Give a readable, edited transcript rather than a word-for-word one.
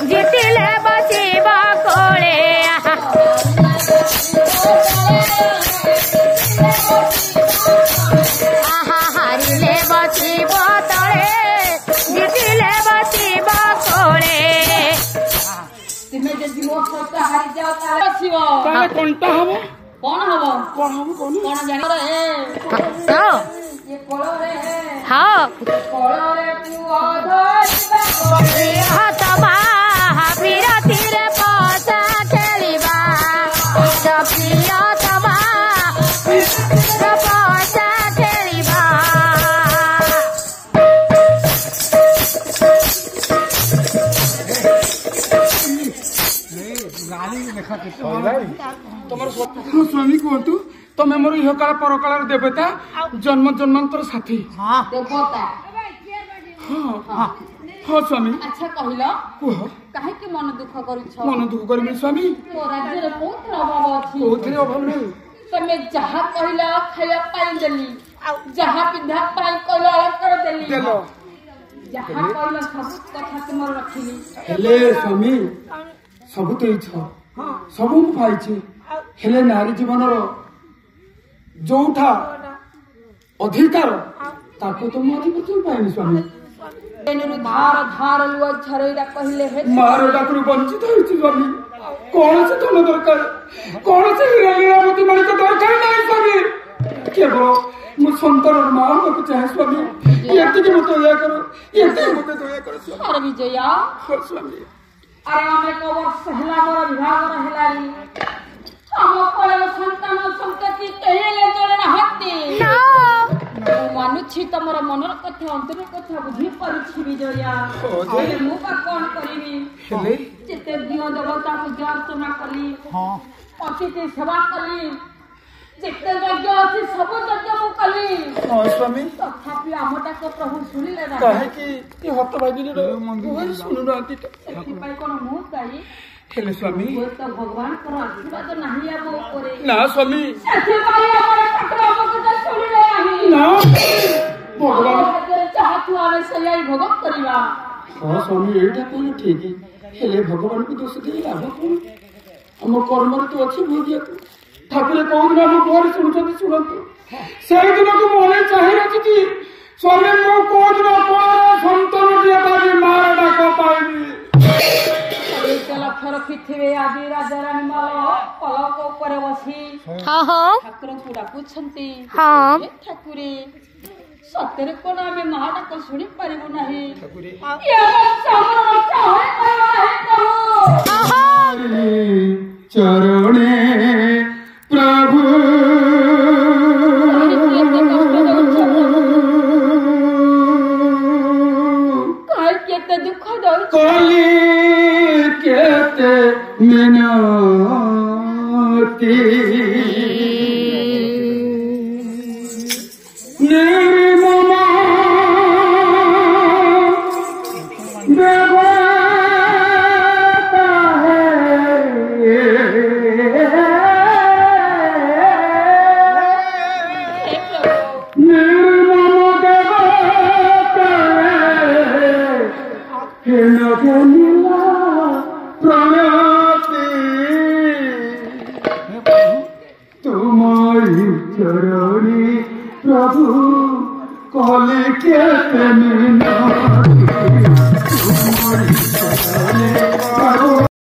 जितिले बसिब कोले आहा हारिले बसिब तले जितिले बसिब कोले तुमे जदि मो सहित हारि जाओ ताले बसिब ताले कोनटा हबो कोन हबो कोन जानि रे ये कोलो रे हां कोलो रे पुओ धरिबा हातबा बिरतिरे पसा खेलिबा जपिया तबा पसा खेलिबा तमर स्वामी कहतु तमे मोर इह काल परकाल देवता जन्म जन्मांतर साथी देवता हाँ हाँ स्वामी अच्छा कहिलो कुह काहे के मन दुख करूछ मन दुख करबी स्वामी मो राज्य रे बहुत अभाव अछि कोथिरे अभाव नै तमे जहा कहिला खाया पाई देली जहा पिंधा पाई कहिला अलंकार देली देलो जहा कहिला सब कथा तुमर रखिली हेले स्वामी सब तो इच्छा सब मु पाइछि हेले नारी जीवनर जोठा अधिकार ताको तो मु अधिकार पाइनि स्वामी एनुरु धार धार लुआ झरैरा कहिले हे मारो डाकरू वंचित होइछि स्वामी कौन से धन दरकार कौन से लीलावती मालिक दरकार नहीं स्वामी केवल मु संतर मां को चाहे स्वामी एति के मत दया करो एति के मत दया करो स्वामी अरे विजया हो स्वामी अरे हमें को वर्ष हला मोर विभाग रहलारी हम कोले संतान संतति कहिले जोरे रहती मानुछि तमर मनर कथा अंतर कथा बुझी परिछि विजया अरे मु का कोन करिवि हेले जेते दियो देवता पूजा अर्चना कली हां अतिथि सेवा कली जेते यज्ञ अछि सब यज्ञ मु कली हां स्वामी तथापि आमटा को प्रभु सुनिले ना काहे कि ये हत भागिनी रे मंदिर सुनु नांती एथि पई कोन मु गाई हेले स्वामी तो भगवान कर आशीर्वाद नाही आबो करे ना स्वामी एथि पई हमर ठाकुर को सुनिले नाही ना भगवान चाहतु आवे सयाई भोग करिवा हाँ स्वामी एटा कोन ठीक हेले भगवान को दोष दे लाभ कोन हम कर्म तो अछि भोगिया ठाकुर कोन दिन हम घर सुनछथि सुनंतु सेहि दिन को मोले चाहि अछि कि स्वामी मो कोन दिन कोन संतन दिया बारी मार डाक पाइनी एक लक्ष रखिथिबे आदि राजा रानी माल पलक ऊपर बसी हाँ हाँ ठाकुर को डाकुछंती हाँ ठाकुरे सତରେ कोन आमे महाडा को सुनि परिबो नाही ठाकुरे ये समर रक्षा होय प्रभु चरणे प्रभु काय केते दुख दउ कली केते मिनती निर्ममा देवता है निर्मम देवता है नीला प्रणति तुम्हारी चरणी प्रभु कहले के